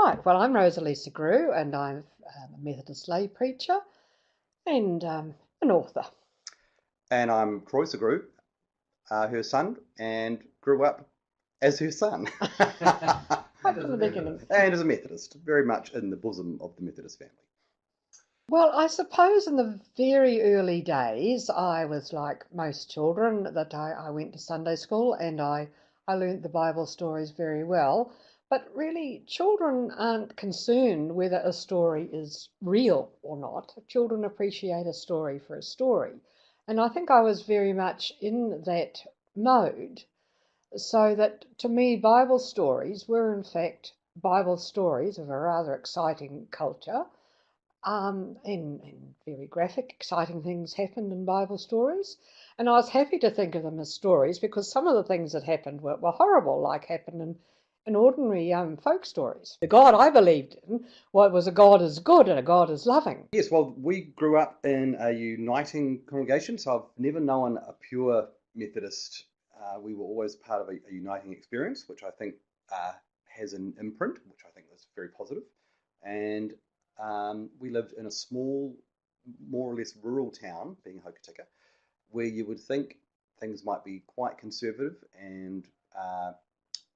Right, well, I'm Rosalie Sugrue, and I'm a Methodist lay preacher and an author. And I'm Troy Sugrue, her son, and grew up as her son. Right from the beginning. And as a Methodist, very much in the bosom of the Methodist family. Well, I suppose in the very early days, I was like most children, that I went to Sunday school and I learnt the Bible stories very well. But really, children aren't concerned whether a story is real or not. Children appreciate a story for a story. And I think I was very much in that mode. So that to me, Bible stories were in fact Bible stories of a rather exciting culture. And very graphic, exciting things happened in Bible stories. And I was happy to think of them as stories because some of the things that happened were horrible, like happened in ordinary folk stories. The God I believed in was a God is good and a God is loving. Yes, well, we grew up in a uniting congregation, so I've never known a pure Methodist. We were always part of a uniting experience, which I think has an imprint, which I think was very positive. And we lived in a small, more or less rural town, being Hokitika, where you would think things might be quite conservative and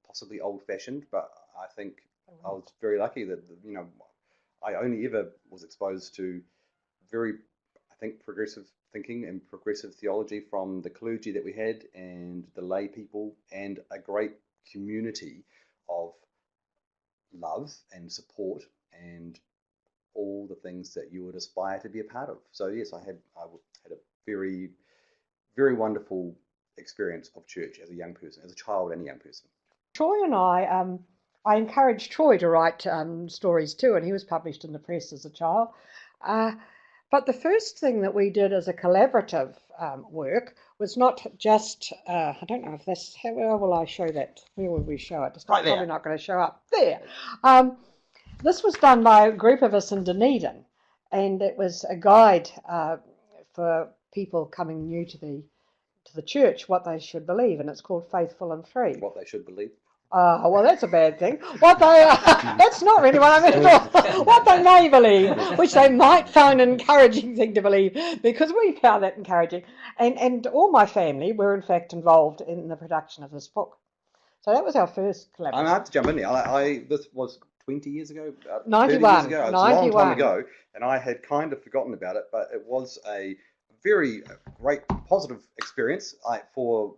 possibly old-fashioned, but I think I was very lucky that, I only ever was exposed to very, I think, progressive thinking and progressive theology from the clergy that we had and the lay people and a great community of love and support and all the things that you would aspire to be a part of. So yes, I had a very, very wonderful experience of church as a young person, as a child and a young person. Troy and I encouraged Troy to write stories too, and he was published in the press as a child. But the first thing that we did as a collaborative work was not just, I don't know if this, where will I show that? Where will we show it? It's right there. Probably not going to show up. There. This was done by a group of us in Dunedin, and it was a guide for people coming new to the church, what they should believe, and it's called Faithful and Free. What they should believe. Well, that's a bad thing. That's not really what I meant at all. What they may believe, which they might find an encouraging thing to believe, because we found that encouraging. And all my family were, in fact, involved in the production of this book. So that was our first collaboration. I have to jump in there. This was 20 years ago? 91. 30 years ago. It was a long time ago, and I had kind of forgotten about it, but it was a very great positive experience for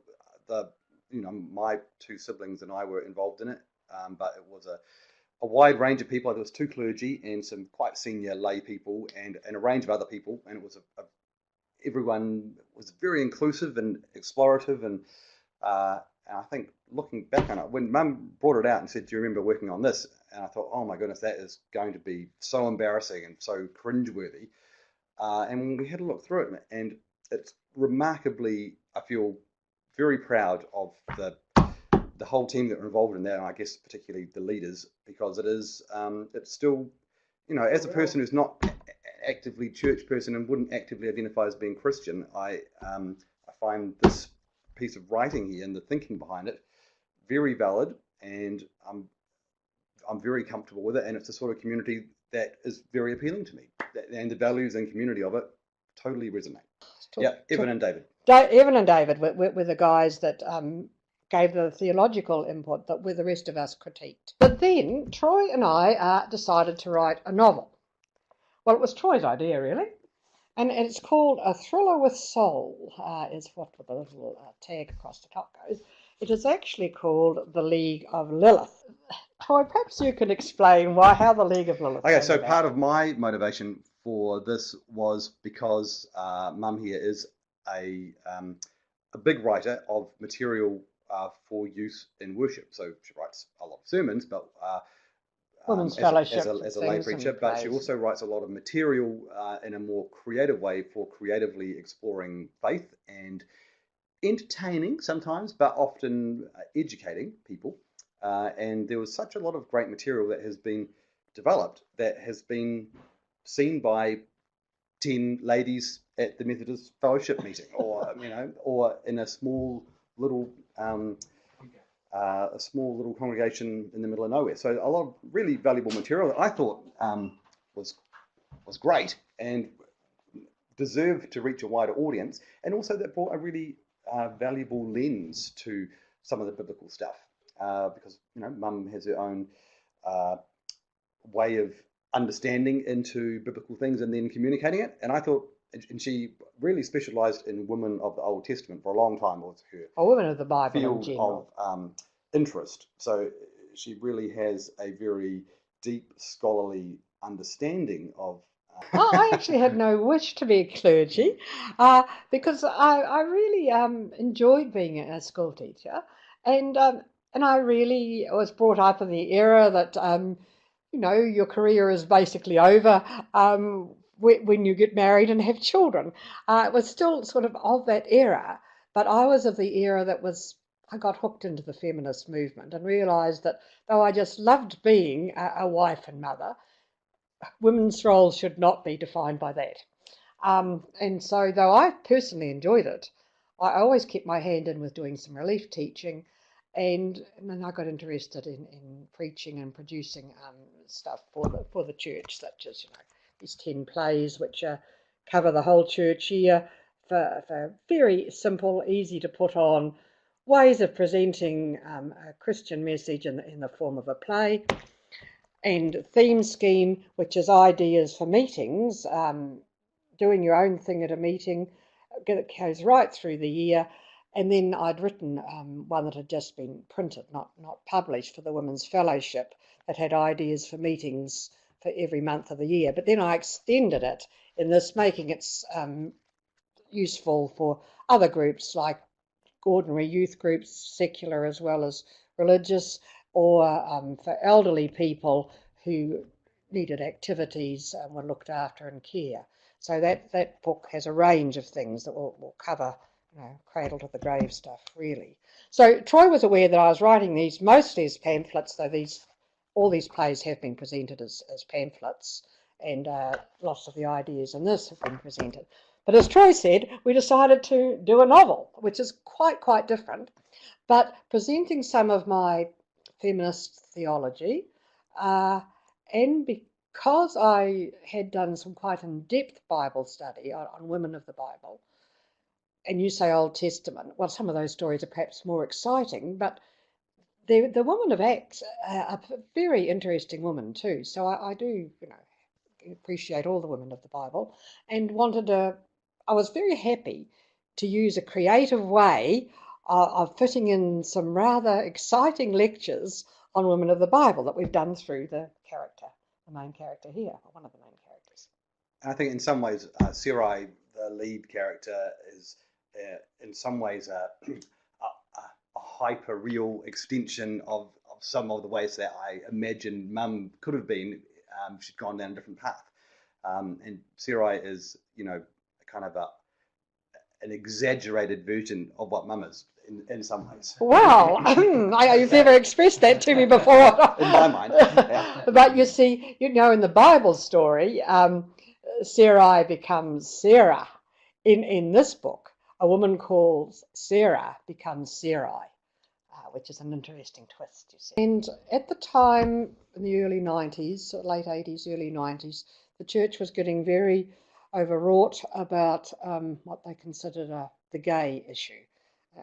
my two siblings and I were involved in it, but it was a wide range of people. There was two clergy and some quite senior lay people and a range of other people, and it was everyone was very inclusive and explorative, and I think looking back on it, when Mum brought it out and said, "Do you remember working on this?" and I thought, oh my goodness, that is going to be so embarrassing and so cringeworthy. And we had a look through it, and it's remarkably, I feel very proud of the whole team that were involved in that, and I guess particularly the leaders, because it is it's still, as a person who's not actively church person and wouldn't actively identify as being Christian, I find this piece of writing here and the thinking behind it very valid, and I'm very comfortable with it, and it's a sort of community that is very appealing to me, and the values and community of it totally resonate. Evan and David. Evan and David were the guys that gave the theological input that the rest of us critiqued. But then Troy and I decided to write a novel. Well, it was Troy's idea, really. And it's called A Thriller with Soul, is what the little tag across the top goes. It is actually called The League of Lilith. Troy, perhaps you can explain how the League of Lilith. Okay, so part of my motivation for this was because Mum here is a big writer of material for use in worship. So she writes a lot of sermons, but Women's fellowship as a lay preacher, but she also writes a lot of material in a more creative way for creatively exploring faith and entertaining sometimes, but often educating people. And there was such a lot of great material that has been developed that has been seen by 10 ladies at the Methodist fellowship meeting, or or in a small little a small little congregation in the middle of nowhere. So a lot of really valuable material that I thought was great and deserved to reach a wider audience, and also that brought a really valuable lens to some of the biblical stuff, because Mum has her own way of understanding into biblical things and then communicating it. And I thought, and she really specialised in women of the Old Testament for a long time. Was her women of the Bible field in general of interest. So she really has a very deep scholarly understanding of. I actually had no wish to be a clergy, because I really enjoyed being a school teacher, and I really was brought up in the era that your career is basically over when you get married and have children. It was still sort of that era, but I was of the era that I got hooked into the feminist movement and realised that though I just loved being a wife and mother, women's roles should not be defined by that. And so, though I personally enjoyed it, I always kept my hand in with doing some relief teaching, and then I got interested in preaching and producing stuff for the church, such as these 10 plays which cover the whole church year for very simple, easy to put on ways of presenting a Christian message in the form of a play. And theme scheme, which is ideas for meetings, doing your own thing at a meeting, that goes right through the year. And then I'd written one that had just been printed, not published, for the Women's Fellowship, that had ideas for meetings for every month of the year. But then I extended it in this, making it useful for other groups like ordinary youth groups, secular as well as religious, or for elderly people who needed activities and were looked after and care. So that book has a range of things that will cover cradle to the grave stuff, really. So Troy was aware that I was writing these mostly as pamphlets, though all these plays have been presented as pamphlets, and lots of the ideas in this have been presented. But as Troy said, we decided to do a novel, which is quite different, but presenting some of my feminist theology, and because I had done some quite in-depth Bible study on women of the Bible, and you say Old Testament, well, some of those stories are perhaps more exciting, but the woman of Acts are a very interesting woman too. So I do, appreciate all the women of the Bible, and I was very happy to use a creative way of fitting in some rather exciting lectures on women of the Bible that we've done through the main character here, or one of the main characters. I think in some ways, Sarai, the lead character, is in some ways a hyper-real extension of some of the ways that I imagined Mum could have been. She'd gone down a different path. And Sarai is, kind of an exaggerated version of what Mum is in some ways. Wow, you've never expressed that to me before. In my mind. Yeah. But you see, in the Bible story, Sarai becomes Sarah. In this book, a woman called Sarah becomes Sarai, which is an interesting twist, you see. And at the time, in the early 90s, late 80s, early 90s, the church was getting very overwrought about what they considered the gay issue,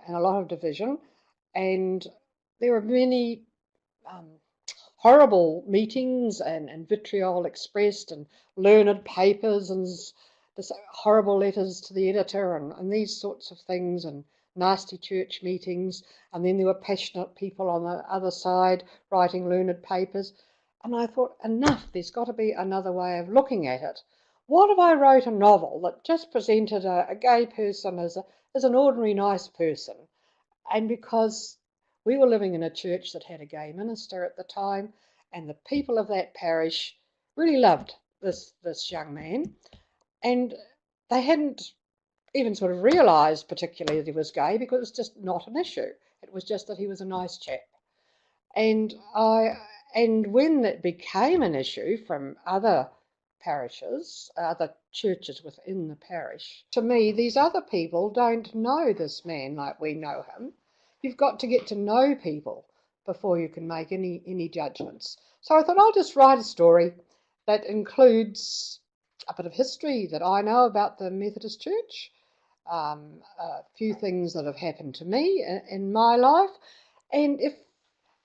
and a lot of division. And there were many horrible meetings and vitriol expressed, and learned papers, and horrible letters to the editor, and these sorts of things, and nasty church meetings. And then there were passionate people on the other side writing learned papers. And I thought, enough, there's got to be another way of looking at it. What if I wrote a novel that just presented a gay person as an ordinary nice person? And because we were living in a church that had a gay minister at the time, and the people of that parish really loved this young man, and they hadn't even sort of realised particularly that he was gay, because it was just not an issue. It was just that he was a nice chap. And when it became an issue from other parishes, other churches within the parish, to me, these other people don't know this man like we know him. you've got to get to know people before you can make any judgments. So I thought I'll just write a story that includes a bit of history that I know about the Methodist Church, a few things that have happened to me in my life, and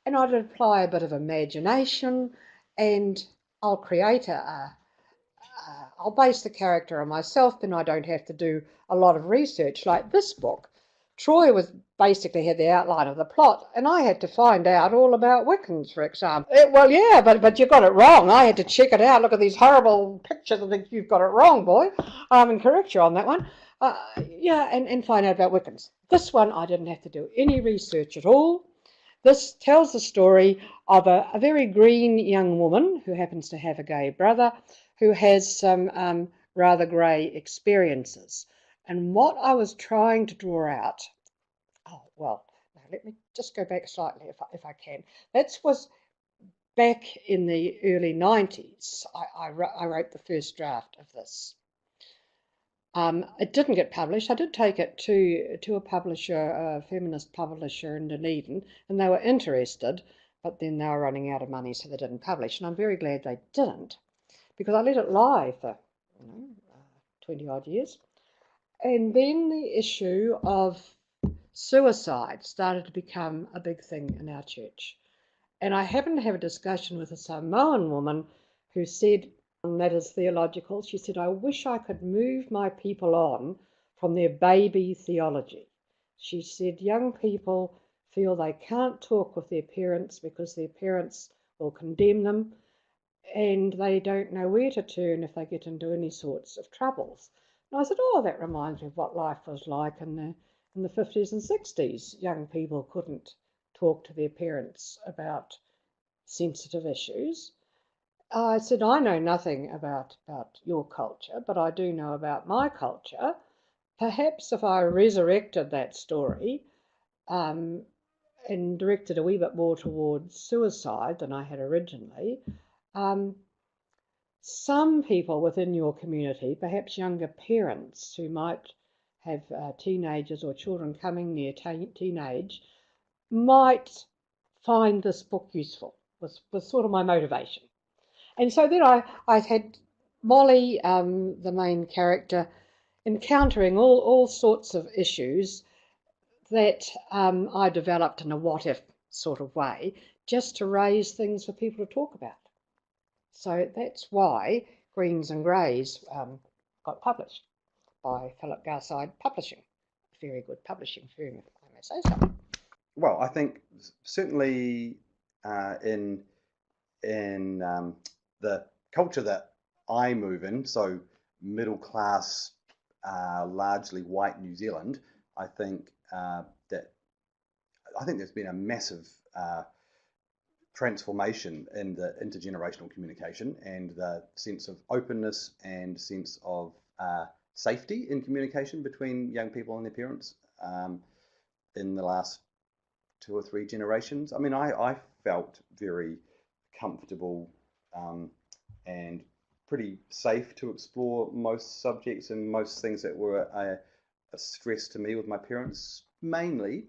I'd apply a bit of imagination, and I'll create I'll base the character on myself, then I don't have to do a lot of research like this book. Troy basically had the outline of the plot, and I had to find out all about Wiccans, for example. Well, yeah, but you got it wrong. I had to check it out. Look at these horrible pictures. I think you've got it wrong, boy. And correct you on that one. Yeah, and find out about Wiccans. This one, I didn't have to do any research at all. This tells the story of a very green young woman who happens to have a gay brother who has some rather grey experiences. And what I was trying to draw out, let me just go back slightly if I can. That was back in the early 90s. I wrote the first draft of this. It didn't get published. I did take it to a publisher, a feminist publisher in Dunedin, and they were interested, but then they were running out of money, so they didn't publish. And I'm very glad they didn't, because I let it lie for 20 odd years. And then the issue of suicide started to become a big thing in our church. And I happened to have a discussion with a Samoan woman who said, and that is theological, she said, I wish I could move my people on from their baby theology. She said young people feel they can't talk with their parents because their parents will condemn them, and they don't know where to turn if they get into any sorts of troubles. And I said, that reminds me of what life was like in the 50s and 60s. Young people couldn't talk to their parents about sensitive issues. I said, I know nothing about your culture, but I do know about my culture. Perhaps if I resurrected that story and directed a wee bit more towards suicide than I had originally, some people within your community, perhaps younger parents who might have teenagers or children coming near teenage, might find this book useful, was sort of my motivation. And so then I had Molly, the main character, encountering all sorts of issues that I developed in a what-if sort of way, just to raise things for people to talk about. So that's why Greens and Greys got published by Philip Garside Publishing. Very good publishing firm, if I may say so. Well, I think certainly in the culture that I move in, so middle class, largely white New Zealand, I think there's been a massive transformation in the intergenerational communication and the sense of openness and sense of safety in communication between young people and their parents in the last 2 or 3 generations. I mean, I felt very comfortable and pretty safe to explore most subjects and most things that were a stress to me with my parents, mainly.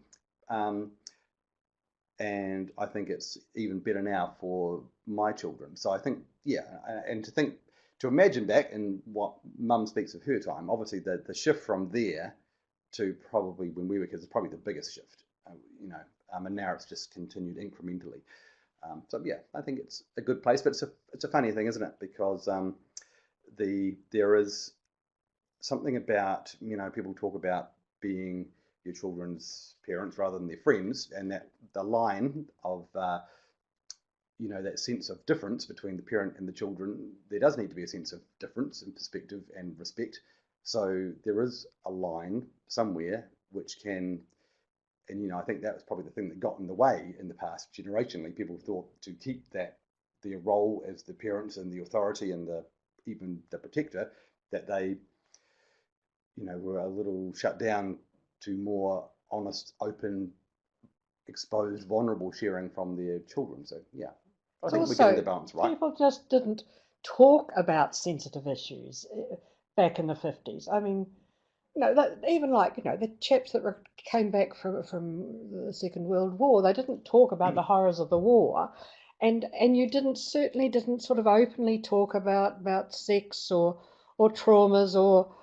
And I think it's even better now for my children. So I think, and to imagine back in what Mum speaks of her time, obviously the shift from there to probably when we were kids is probably the biggest shift, and now it's just continued incrementally. I think it's a good place, but it's a funny thing, isn't it? Because there is something about, people talk about being your children's parents rather than their friends, and that the line of that sense of difference between the parent and the children, there does need to be a sense of difference and perspective and respect. So there is a line somewhere which can, and I think that was probably the thing that got in the way in the past. Generationally, people thought to keep their role as the parents and the authority and even the protector, that they were a little shut down to more honest, open, exposed, vulnerable sharing from their children. So I think we're getting the balance right. People just didn't talk about sensitive issues back in the 50s. I mean, even like, the chaps that came back from the Second World War, they didn't talk about the horrors of the war, and you certainly didn't sort of openly talk about sex or traumas or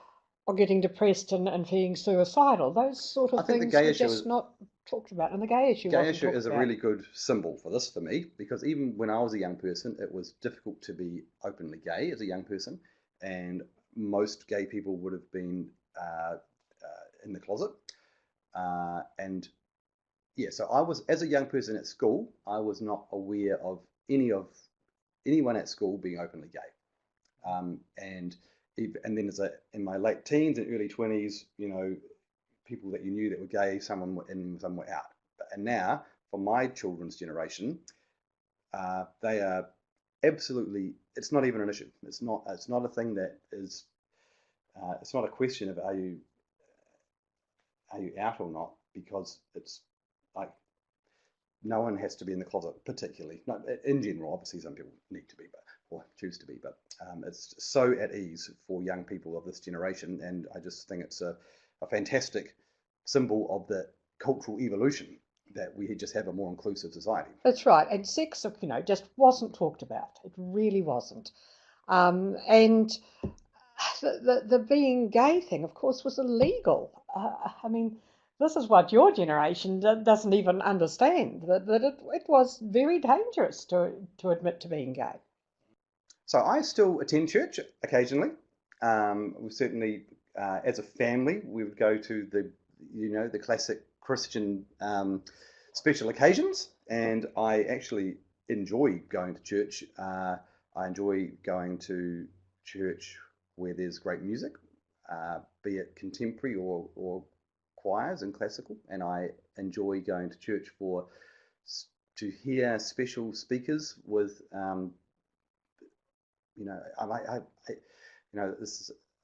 getting depressed and being suicidal. Those sort I of think the things gay were issue just not talked about, and the gay issue gay wasn't issue talked is a about. really good symbol for this for me, because even when I was a young person, it was difficult to be openly gay as a young person, and most gay people would have been in the closet. And yeah, so I was, as a young person at school, I was not aware of anyone at school being openly gay. And then in my late teens and early 20s, people that you knew that were gay, some were in, some were out. And now, for my children's generation, they are absolutely. It's not even an issue. It's not. It's not a thing that is. It's not a question of are you out or not, because it's like no one has to be in the closet particularly. No, in general, obviously some people need to be, or choose to be, but it's so at ease for young people of this generation, and I just think it's a fantastic symbol of the cultural evolution that we just have a more inclusive society. That's right. And sex, just wasn't talked about. It really wasn't. And the being gay thing, of course, was illegal. I mean, this is what your generation doesn't even understand, that it was very dangerous to admit to being gay. So I still attend church occasionally. We certainly, as a family, we would go to the classic Christian special occasions, and I actually enjoy going to church. I enjoy going to church where there's great music, be it contemporary or choirs and classical, and I enjoy going to church to hear special speakers with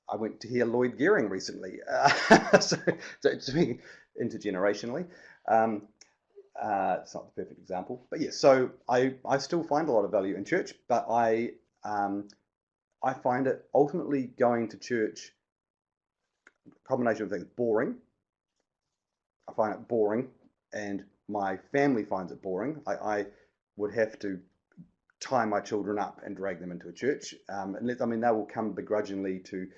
I went to hear Lloyd Gearing recently, so to be intergenerationally. It's not the perfect example, but yes. So I still find a lot of value in church, but I find it ultimately going to church, a combination of things, boring. I find it boring, and my family finds it boring. I would have to tie my children up and drag them into a church. They will come begrudgingly to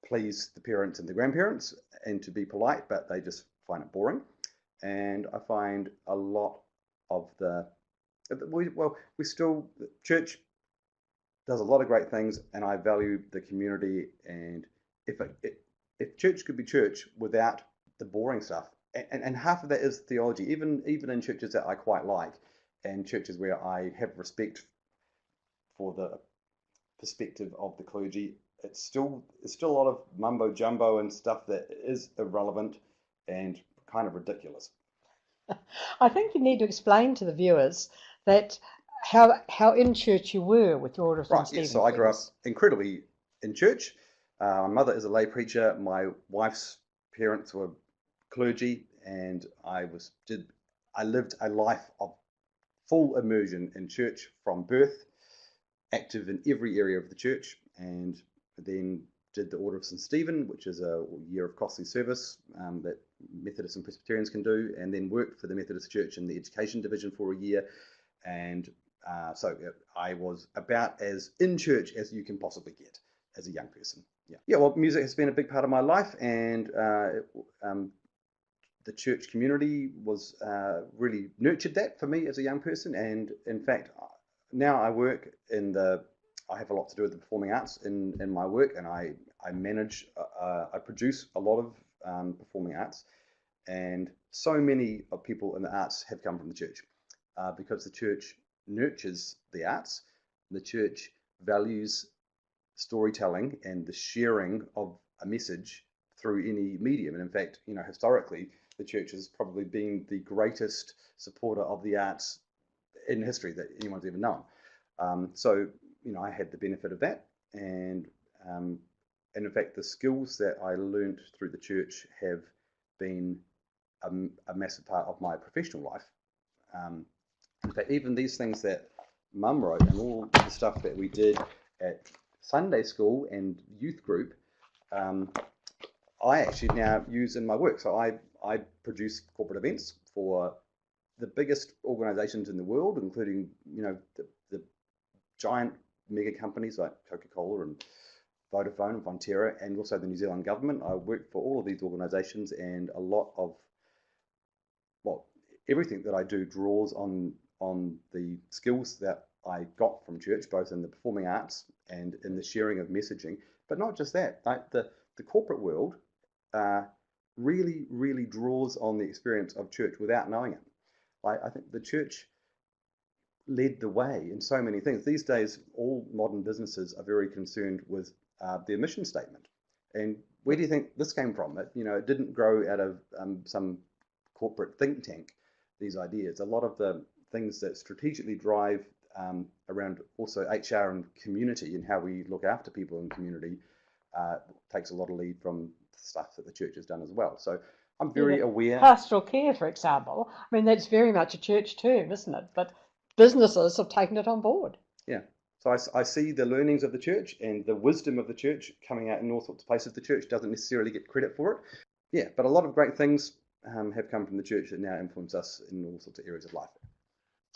please the parents and the grandparents and to be polite, but they just find it boring. And I find a lot of church does a lot of great things, and I value the community. And if church could be church without the boring stuff, and half of that is theology, even in churches that I quite like, and churches where I have respect for the perspective of the clergy, it's still a lot of mumbo jumbo and stuff that is irrelevant and kind of ridiculous. I think you need to explain to the viewers that how in church you were with your Order Right, yes. So I grew up incredibly in church. My mother is a lay preacher. My wife's parents were clergy, and I lived a life of full immersion in church from birth, active in every area of the church, and then did the Order of St. Stephen, which is a year of costly service that Methodists and Presbyterians can do, and then worked for the Methodist Church in the education division for a year. And so I was about as in church as you can possibly get as a young person. Yeah. Well, music has been a big part of my life, and the church community was really nurtured that for me as a young person. And in fact, now I have a lot to do with the performing arts in my work, and I produce a lot of performing arts, and so many of people in the arts have come from the church, because the church nurtures the arts. The church values storytelling and the sharing of a message through any medium. And in fact, historically, the church has probably been the greatest supporter of the arts in history that anyone's ever known. So I had the benefit of that, and in fact, the skills that I learned through the church have been a massive part of my professional life. In fact, even these things that Mum wrote and all the stuff that we did at Sunday school and youth group, I actually now use in my work. So I produce corporate events for the biggest organizations in the world, including, the giant mega companies like Coca-Cola and Vodafone and Fonterra, and also the New Zealand government. I work for all of these organizations, and a lot of, well, everything that I do draws on the skills that I got from church, both in the performing arts and in the sharing of messaging. But not just that, like the corporate world really, really draws on the experience of church without knowing it. Like, I think the church led the way in so many things. These days, all modern businesses are very concerned with their mission statement. And where do you think this came from? It didn't grow out of some corporate think tank, these ideas. A lot of the things that strategically drive around also HR and community and how we look after people in community takes a lot of lead from stuff that the church has done as well. So I'm very aware. Pastoral care, for example, I mean, that's very much a church term, isn't it? But businesses have taken it on board. Yeah. So I see the learnings of the church and the wisdom of the church coming out in all sorts of places. The church doesn't necessarily get credit for it. Yeah, but a lot of great things have come from the church that now influence us in all sorts of areas of life.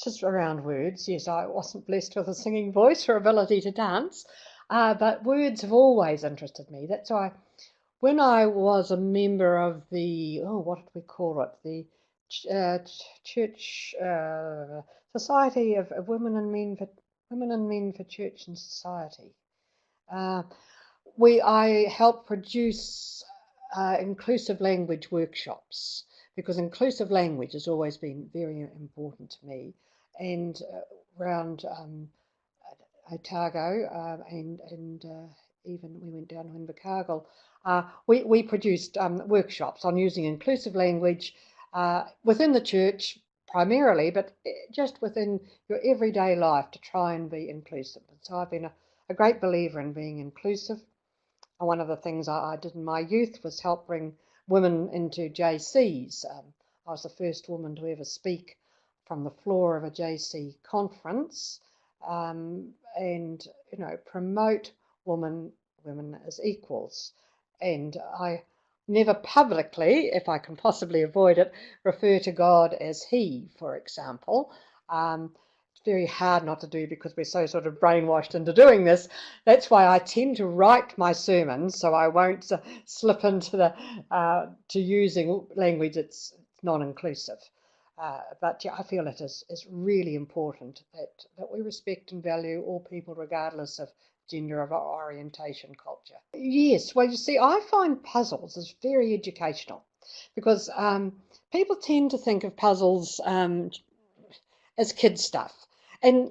Just around words, yes, I wasn't blessed with a singing voice or ability to dance, but words have always interested me. That's why when I was a member of the, what did we call it? The Church Society of Women and Men for Church and Society. I helped produce inclusive language workshops, because inclusive language has always been very important to me. And around Otago and even we went down to Invercargill, we produced workshops on using inclusive language within the church primarily, but just within your everyday life to try and be inclusive. So I've been a great believer in being inclusive. And one of the things I did in my youth was help bring women into JCs. I was the first woman to ever speak from the floor of a JC conference, and promote women as equals. And I never publicly, if I can possibly avoid it, refer to God as He, for example. It's very hard not to do because we're so sort of brainwashed into doing this. That's why I tend to write my sermons so I won't slip into to using language that's non-inclusive. But yeah, I feel it is really important that we respect and value all people regardless of gender, of orientation, culture. Yes, well, you see, I find puzzles as very educational, because people tend to think of puzzles as kid stuff, and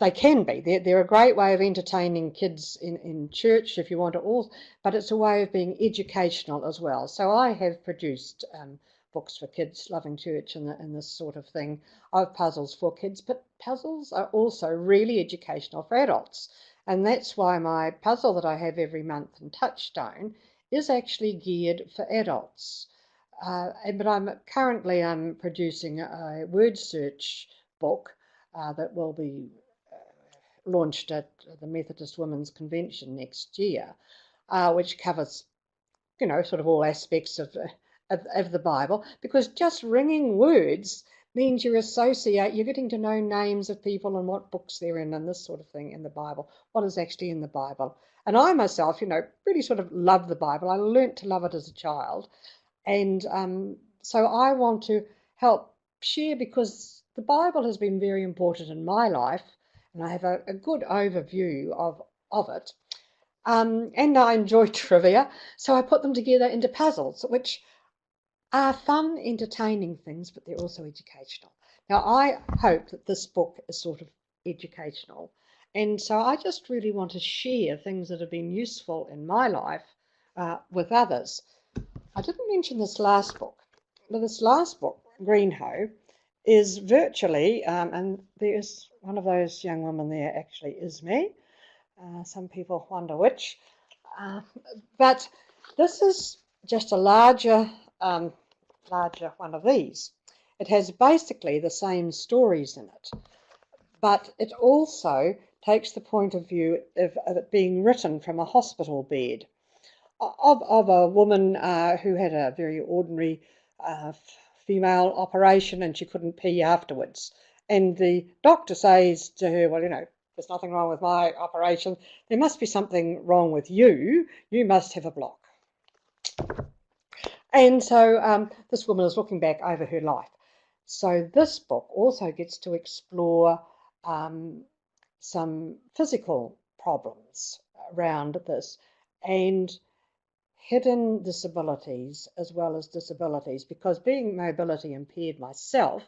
they can be. They're a great way of entertaining kids in church if you want to, but it's a way of being educational as well. So I have produced books for kids loving church and this sort of thing of puzzles for kids, but puzzles are also really educational for adults. And that's why my puzzle that I have every month in Touchstone is actually geared for adults. But I'm currently producing a word search book that will be launched at the Methodist Women's Convention next year, which covers, sort of all aspects of the Bible, because just ringing words means you're getting to know names of people and what books they're in and this sort of thing in the Bible, what is actually in the Bible. And I myself, really sort of love the Bible. I learnt to love it as a child. And so I want to help share, because the Bible has been very important in my life, and I have a good overview of it. And I enjoy trivia, so I put them together into puzzles, which are fun, entertaining things, but they're also educational. Now, I hope that this book is sort of educational, and so I just really want to share things that have been useful in my life with others. I didn't mention this last book. Now, this last book, Green Hoe, is virtually, and there's one of those young women there actually is me. Some people wonder which. But this is just a larger one of these. It has basically the same stories in it, but it also takes the point of view of it being written from a hospital bed. of a woman who had a very ordinary female operation, and she couldn't pee afterwards. And the doctor says to her, well, there's nothing wrong with my operation. There must be something wrong with you. You must have a block. And so this woman is looking back over her life. So this book also gets to explore some physical problems around this and hidden disabilities as well as disabilities, because being mobility impaired myself,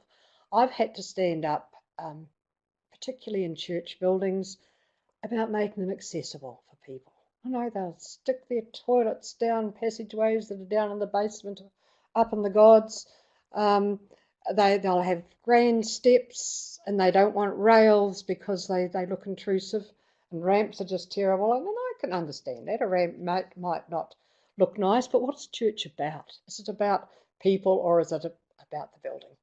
I've had to stand up, particularly in church buildings, about making them accessible for people. They'll stick their toilets down passageways that are down in the basement, up in the gods. They'll have grand steps and they don't want rails because they look intrusive, and ramps are just terrible. And I can understand that. A ramp might not look nice, but what's church about? Is it about people, or is it about the building?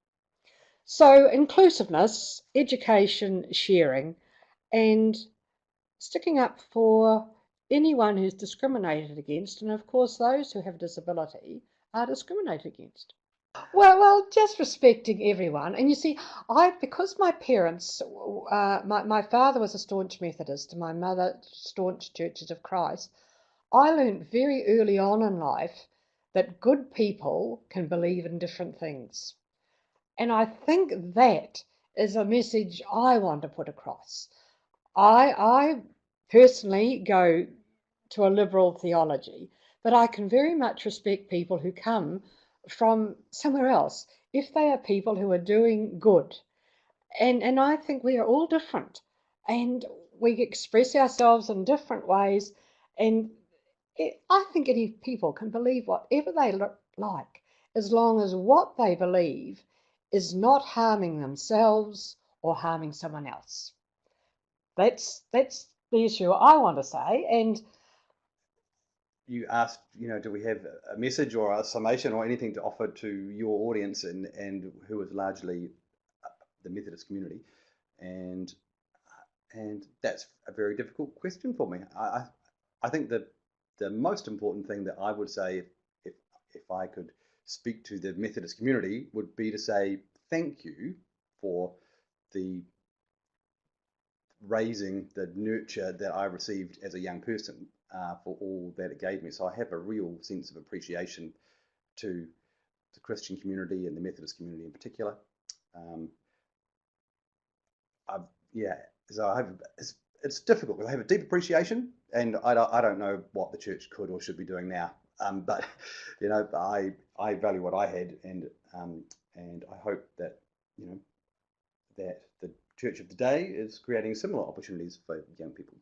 So inclusiveness, education, sharing, and sticking up for anyone who's discriminated against, and of course those who have disability are discriminated against. Well, just respecting everyone. And you see, because my parents, my father was a staunch Methodist and my mother staunch Churches of Christ, I learned very early on in life that good people can believe in different things. And I think that is a message I want to put across. I personally go to a liberal theology, but I can very much respect people who come from somewhere else if they are people who are doing good. And I think we are all different, and we express ourselves in different ways. And I think any people can believe whatever they look like, as long as what they believe is not harming themselves or harming someone else. That's the issue I want to say. And You asked, do we have a message or a summation or anything to offer to your audience and who is largely the Methodist community, and that's a very difficult question for me. I think that the most important thing that I would say, if I could speak to the Methodist community, would be to say thank you for the raising, the nurture that I received as a young person, for all that it gave me. So I have a real sense of appreciation to the Christian community and the Methodist community in particular. So it's difficult because I have a deep appreciation, and I don't know what the church could or should be doing now. But I value what I had, and I hope that that the church of today is creating similar opportunities for young people.